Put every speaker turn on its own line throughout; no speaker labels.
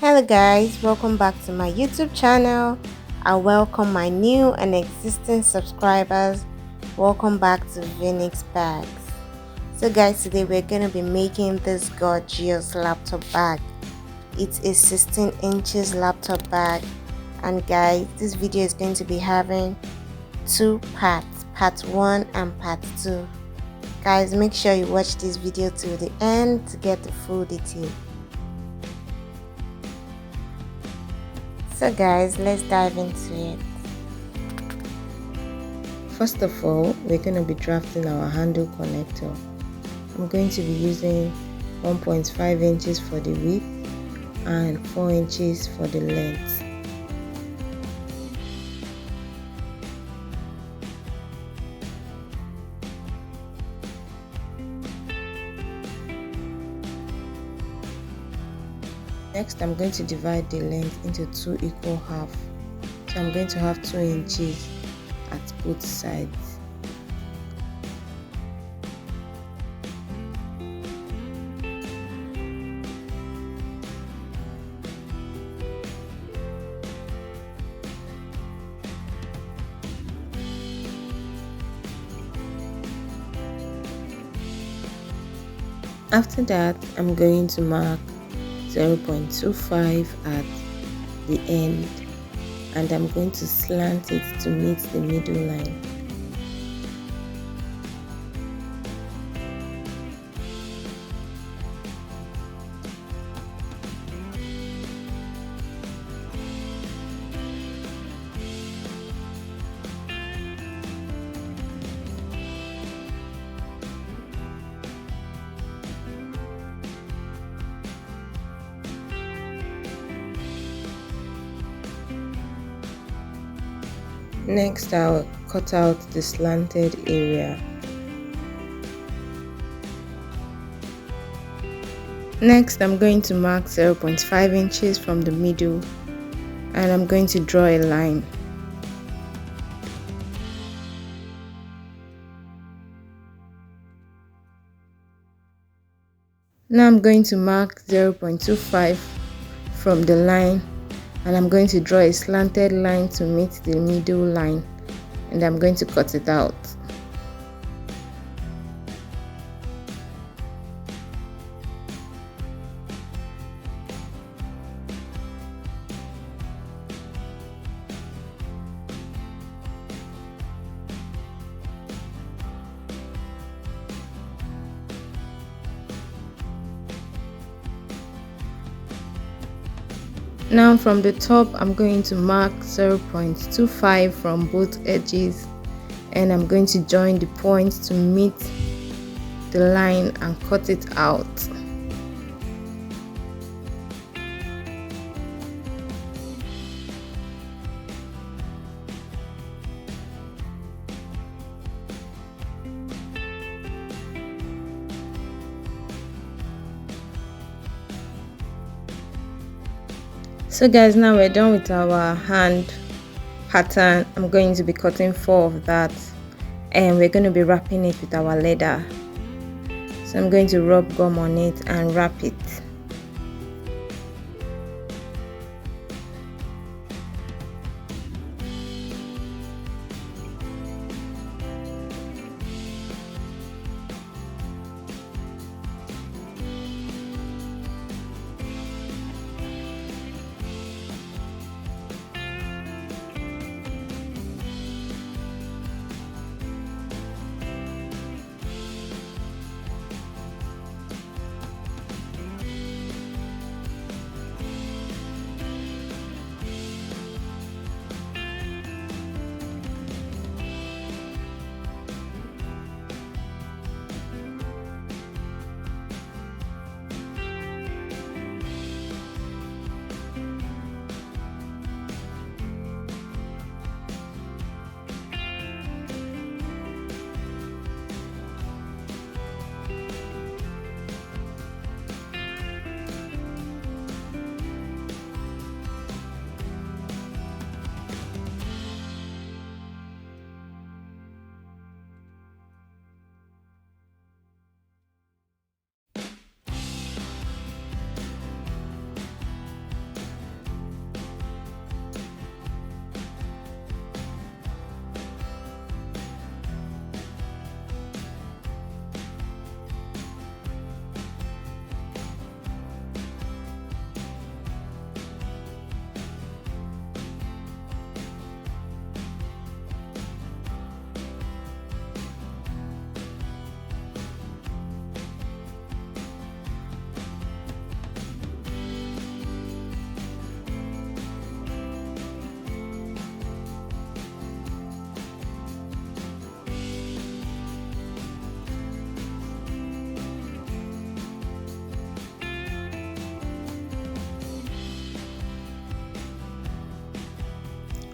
Hello guys, welcome back to my YouTube channel. I welcome my new and existing subscribers. Welcome back to Phoenix Bags. So guys, today we're going to be making this gorgeous laptop bag. It's a 16 inches laptop bag, and guys, this video is going to be having two parts, part 1 and part 2. Guys, make sure you watch this video till the end to get the full detail. So guys, let's dive into it. First of all, we're going to be drafting our handle connector. I'm going to be using 1.5 inches for the width and 4 inches for the length. Next, I'm going to divide the length into 2 equal halves. So I'm going to have 2 inches at both sides. After that, I'm going to mark 0.25 at the end, and I'm going to slant it to meet the middle line. Next, I'll cut out the slanted area. Next, I'm going to mark 0.5 inches from the middle, and I'm going to draw a line. Now I'm going to mark 0.25 from the line, and I'm going to draw a slanted line to meet the middle line, and I'm going to cut it out. Now from the top, I'm going to mark 0.25 from both edges, and I'm going to join the points to meet the line and cut it out. So guys, now we're done with our hand pattern. I'm going to be cutting 4 of that, and we're going to be wrapping it with our leather. So I'm going to rub gum on it and wrap it.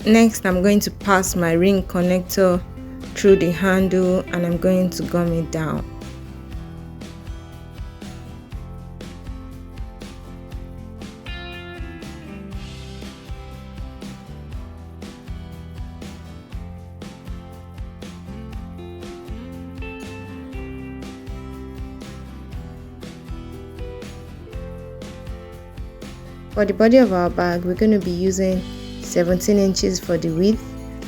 Next, I'm going to pass my ring connector through the handle and I'm going to gum it down. For the body of our bag, we're going to be using 17 inches for the width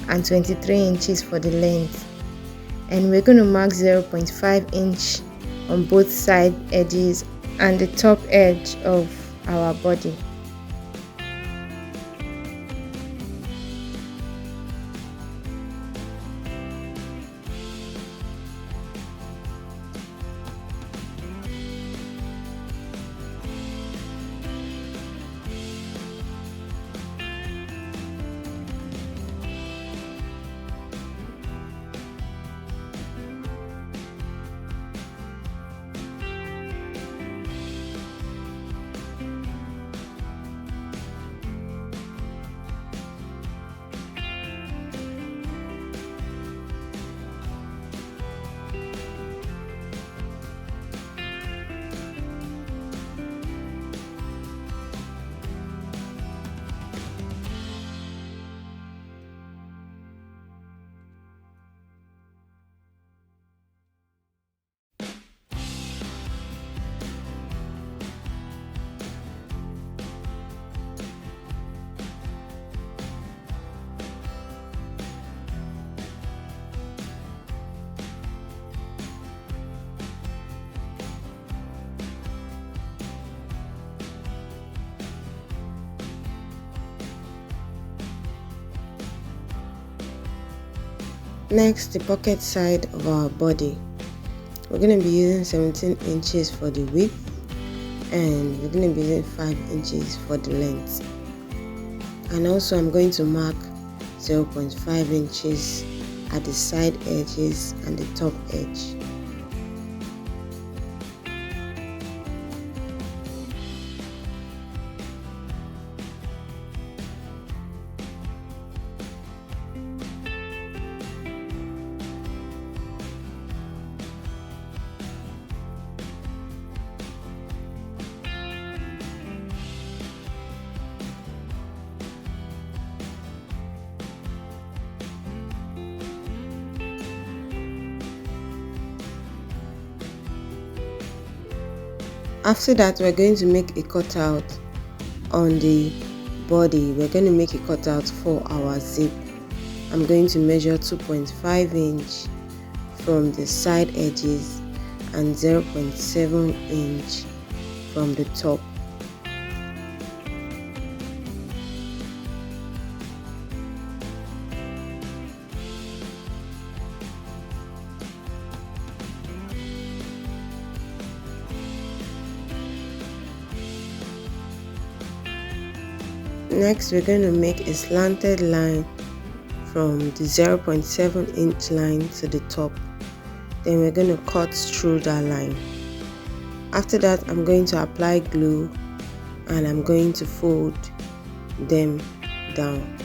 and 23 inches for the length. And we're going to mark 0.5 inch on both side edges and the top edge of our body. Next, the pocket side of our body. We're going to be using 17 inches for the width and we're going to be using 5 inches for the length. And also I'm going to mark 0.5 inches at the side edges and the top edge. After that, we're going to make a cutout on the body. We're going to make a cutout for our zip. I'm going to measure 2.5 inch from the side edges and 0.7 inch from the top. Next, we're going to make a slanted line from the 0.7 inch line to the top. Then we're going to cut through that line. After that, I'm going to apply glue and I'm going to fold them down.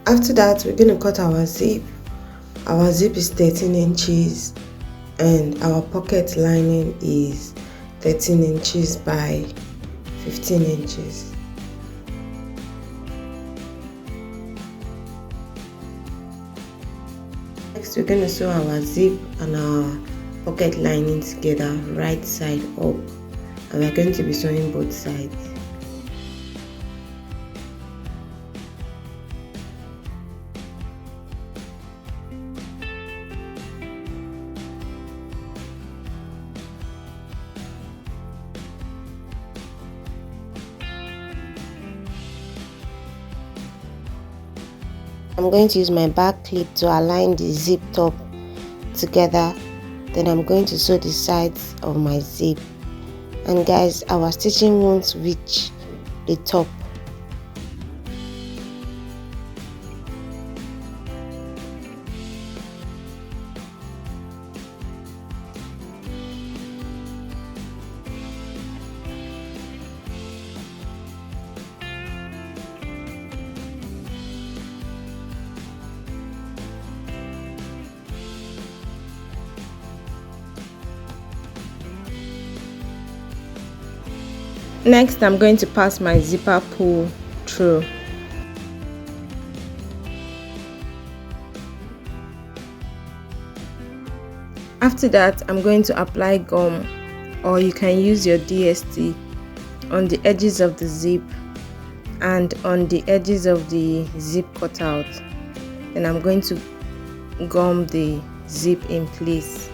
After that, we're going to cut our zip. Our zip is 13 inches and our pocket lining is 13 inches by 15 inches. Next, we're going to sew our zip and our pocket lining together, right side up, and we're going to be sewing both sides. I'm going to use my back clip to align the zip top together. Then I'm going to sew the sides of my zip. And guys, our stitching won't reach the top. Next, I'm going to pass my zipper pull through. After that, I'm going to apply gum, or you can use your DST, on the edges of the zip and on the edges of the zip cutout. Then I'm going to gum the zip in place.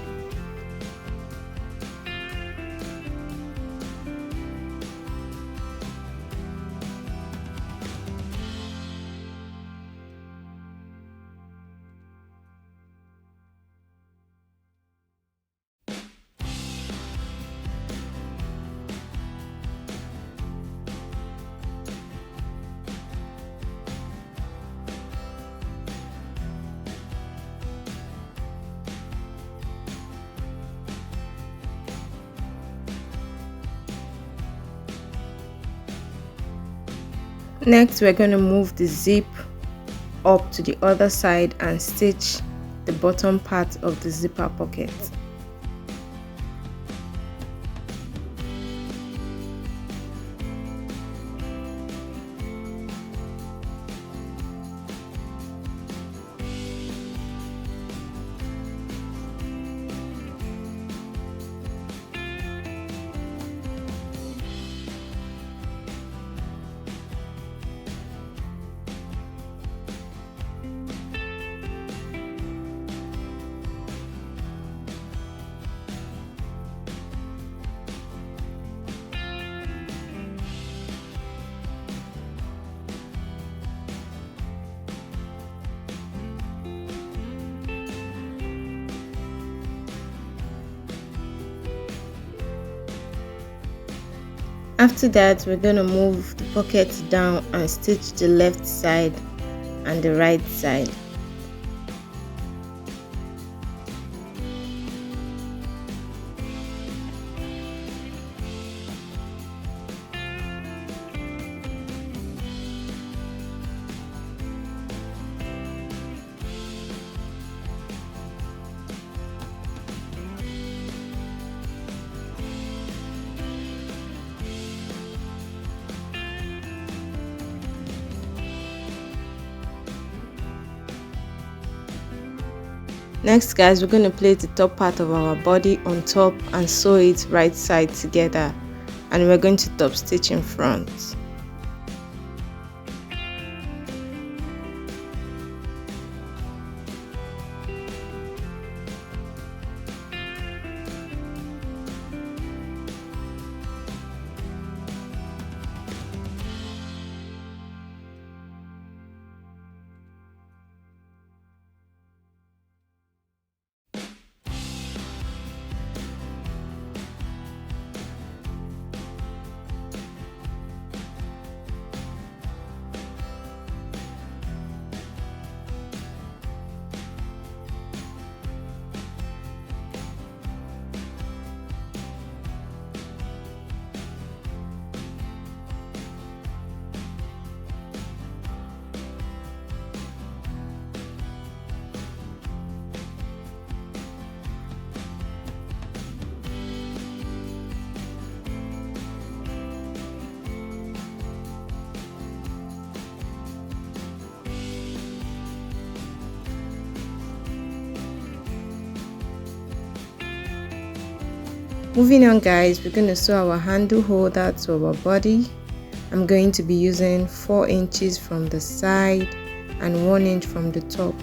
Next, we're going to move the zip up to the other side and stitch the bottom part of the zipper pocket. After that, we're going to move the pocket down and stitch the left side and the right side. Next, guys, we're going to place the top part of our body on top and sew it right side together, and we're going to top stitch in front. Moving on, guys, we're going to sew our handle holder to our body. I'm going to be using 4 inches from the side and 1 inch from the top.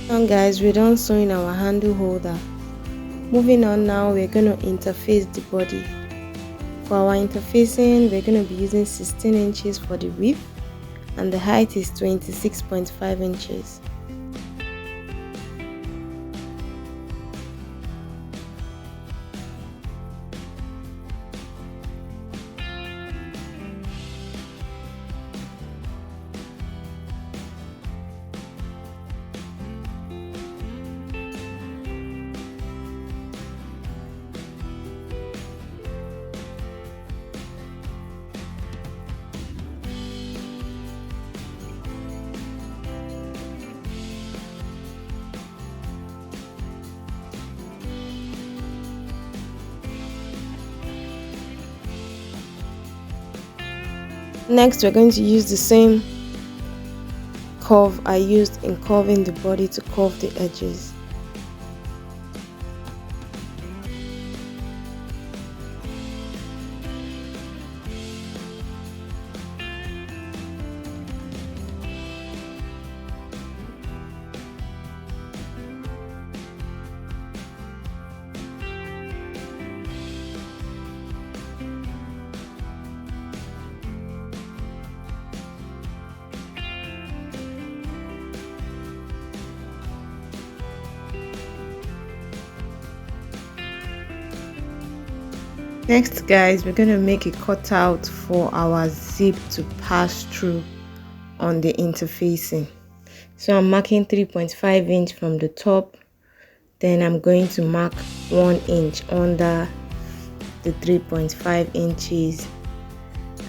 Now guys, we're done sewing our handle holder. Moving on now, we're going to interface the body. For our interfacing, we're going to be using 16 inches for the width and the height is 26.5 inches. Next, we're going to use the same curve I used in curving the body to curve the edges. Next guys, we're going to make a cutout for our zip to pass through on the interfacing. So I'm marking 3.5 inch from the top, then I'm going to mark 1 inch under the 3.5 inches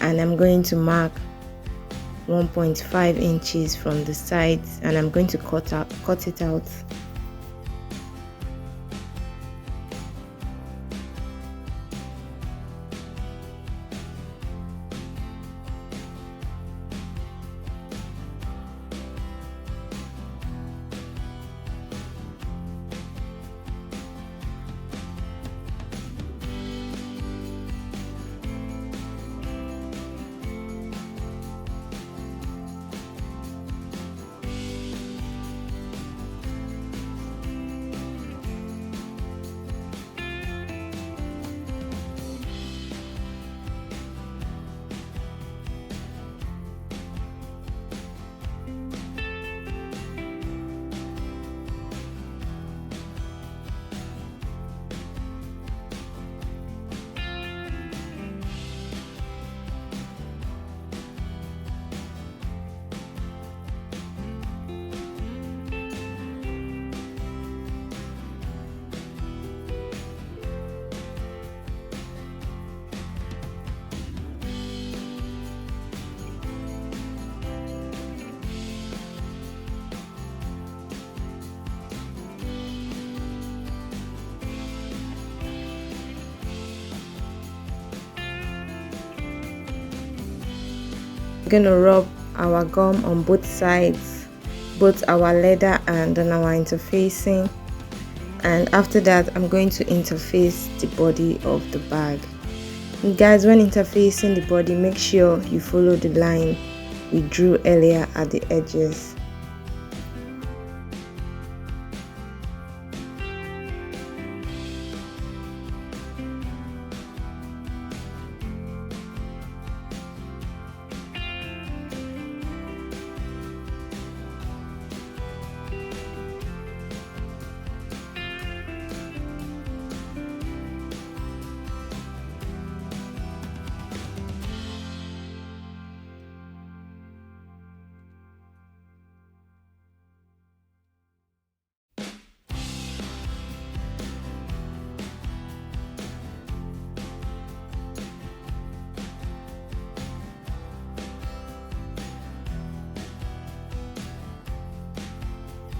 and I'm going to mark 1.5 inches from the sides and I'm going to cut it out. We're going to rub our gum on both sides, both our leather and on our interfacing, and after that I'm going to interface the body of the bag. And guys, when interfacing the body, make sure you follow the line we drew earlier at the edges.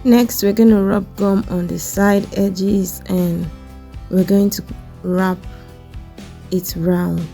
Next, we're going to rub gum on the side edges and we're going to wrap it round.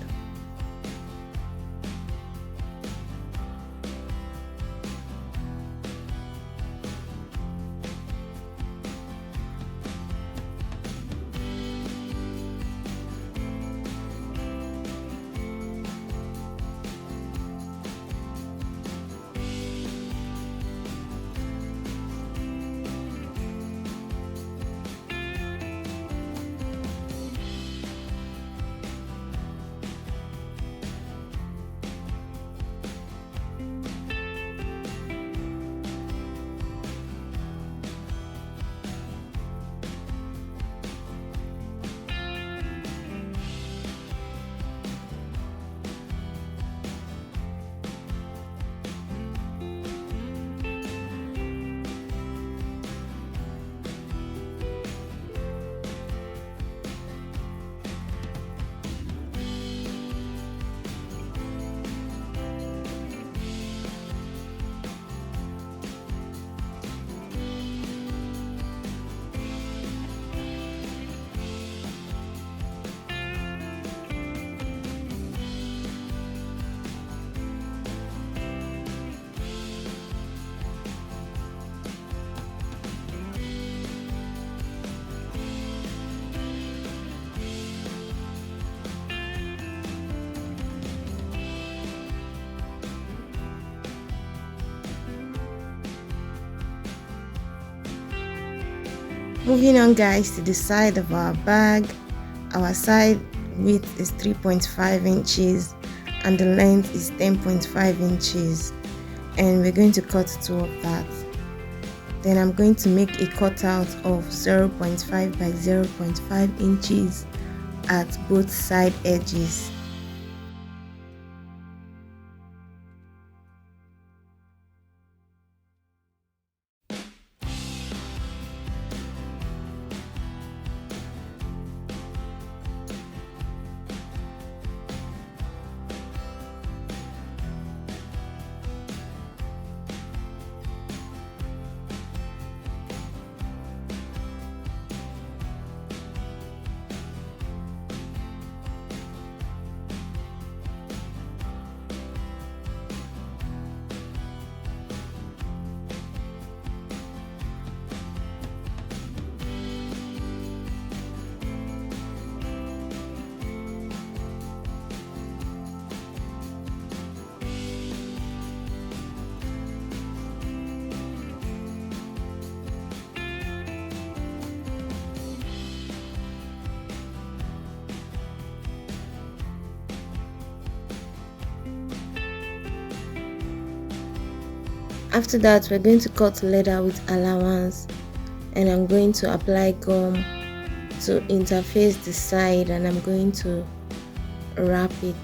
Moving on guys to the side of our bag. Our side width is 3.5 inches and the length is 10.5 inches, and we're going to cut two of that. Then I'm going to make a cutout of 0.5 by 0.5 inches at both side edges. After that, we're going to cut leather with allowance, and I'm going to apply gum to interface the side, and I'm going to wrap it.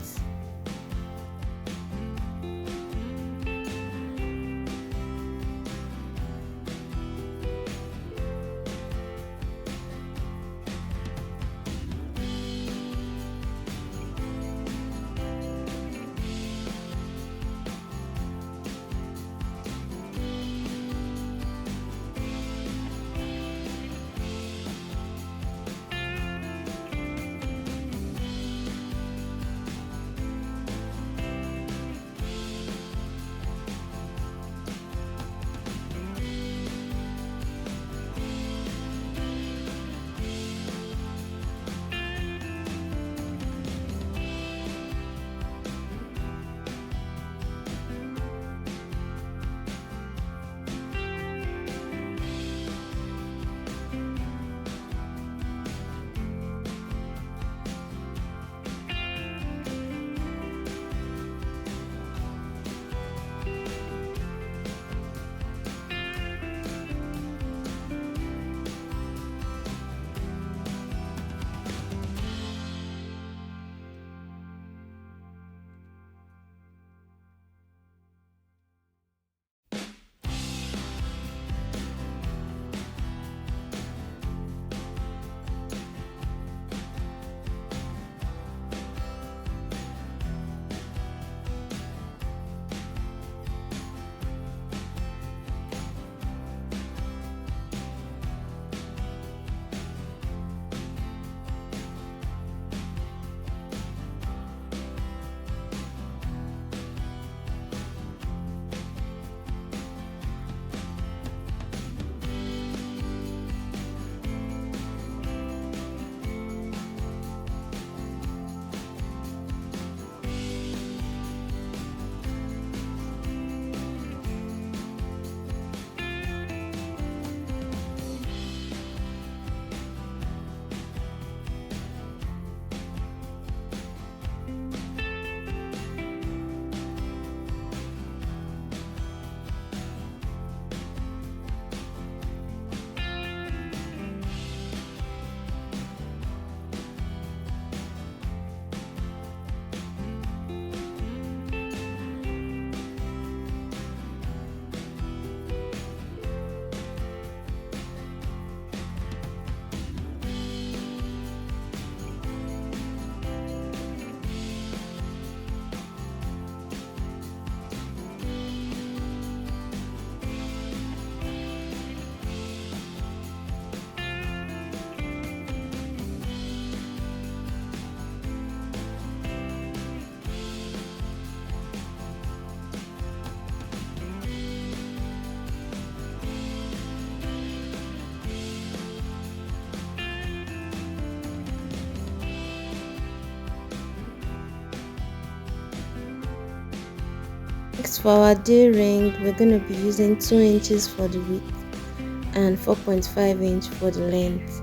Next, for our D ring, we're going to be using 2 inches for the width and 4.5 inch for the length.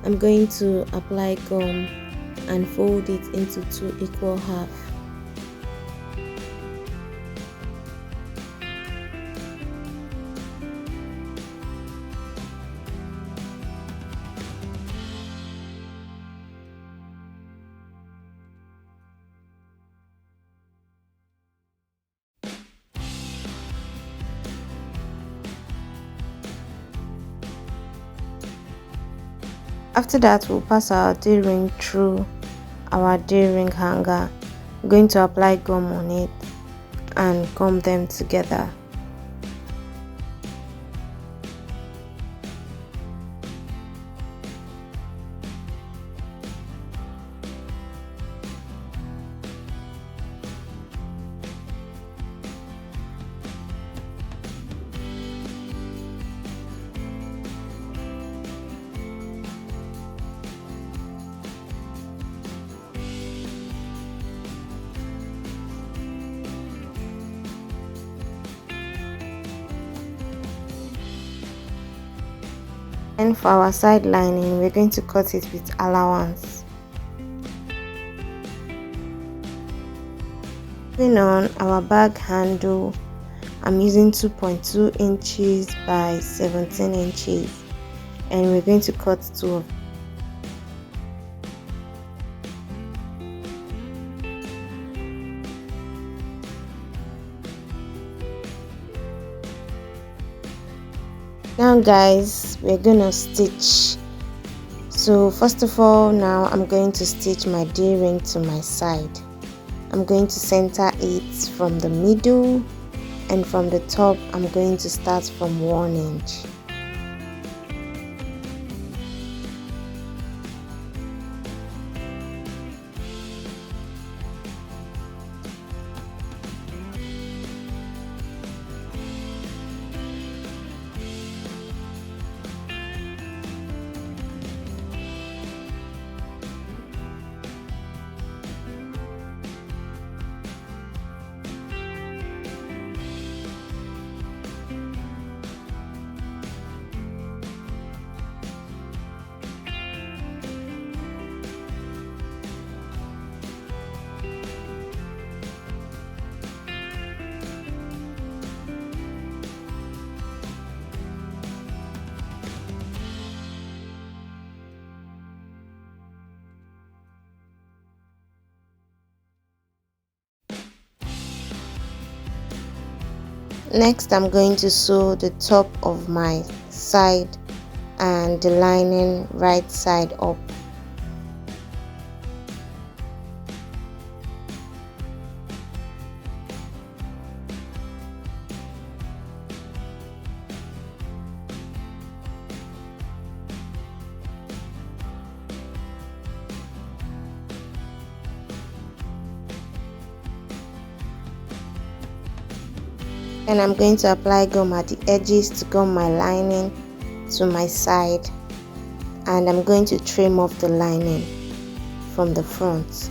I'm going to apply gum and fold it into 2 equal halves. After that, we'll pass our D-ring through our D-ring hanger. I'm going to apply gum on it and gum them together. And for our side lining, we're going to cut it with allowance. Moving on, our bag handle, I'm using 2.2 inches by 17 inches, and we're going to cut 2 of them. Now guys, we're gonna stitch. So first of all, now I'm going to stitch my D-ring to my side. I'm going to center it from the middle, and from the top I'm going to start from 1 inch. Next, I'm going to sew the top of my side and the lining right side up. And I'm going to apply gum at the edges to gum my lining to my side, and I'm going to trim off the lining from the front.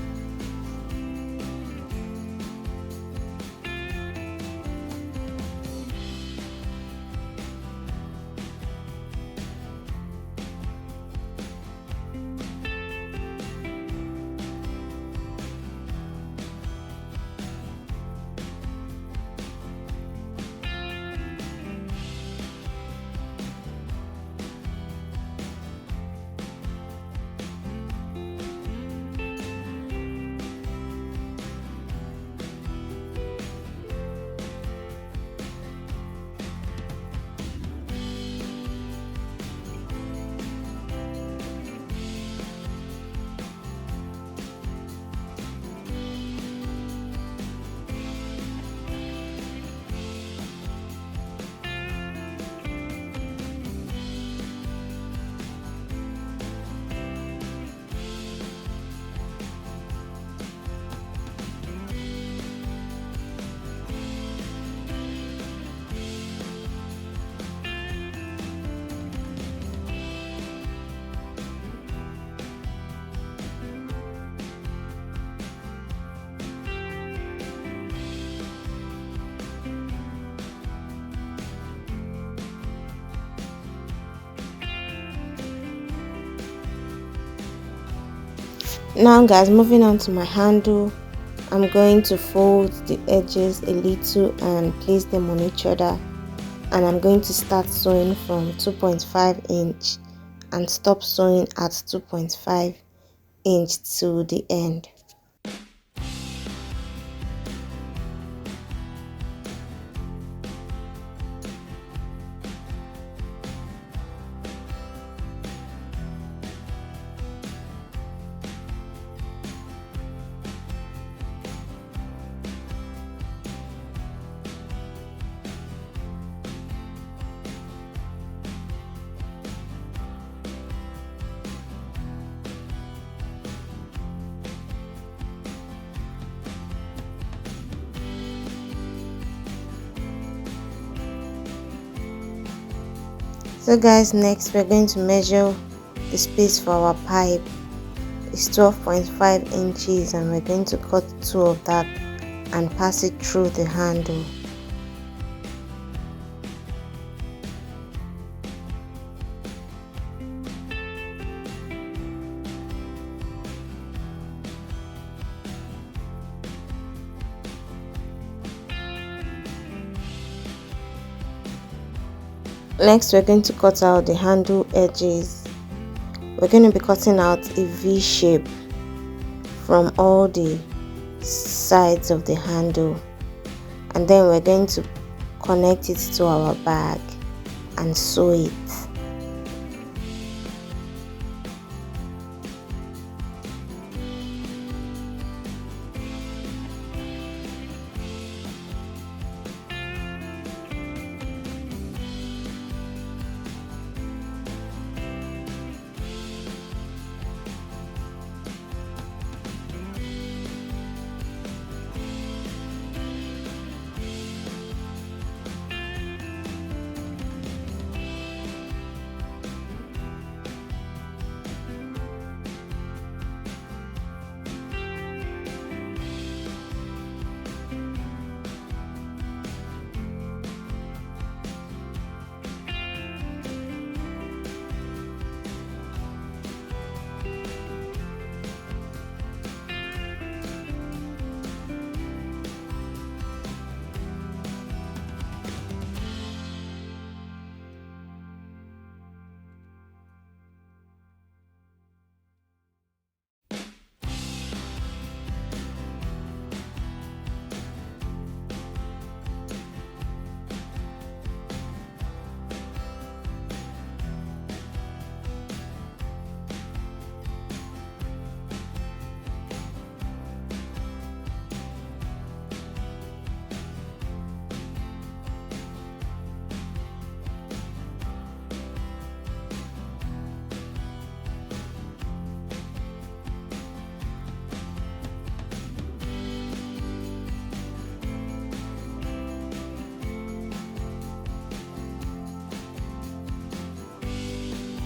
Now guys, moving on to my handle, I'm going to fold the edges a little and place them on each other, and I'm going to start sewing from 2.5 inch and stop sewing at 2.5 inch to the end. So guys, next we're going to measure the space for our pipe. It's 12.5 inches and we're going to cut 2 of that and pass it through the handle. Next, we're going to cut out the handle edges. We're going to be cutting out a V shape from all the sides of the handle, and then we're going to connect it to our bag and sew it.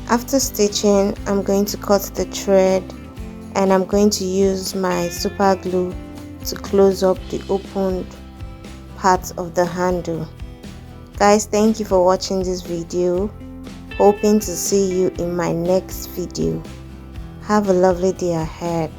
After stitching, I'm going to cut the thread and I'm going to use my super glue to close up the opened part of the handle. Guys, thank you for watching this video. Hoping to see you in my next video. Have a lovely day ahead.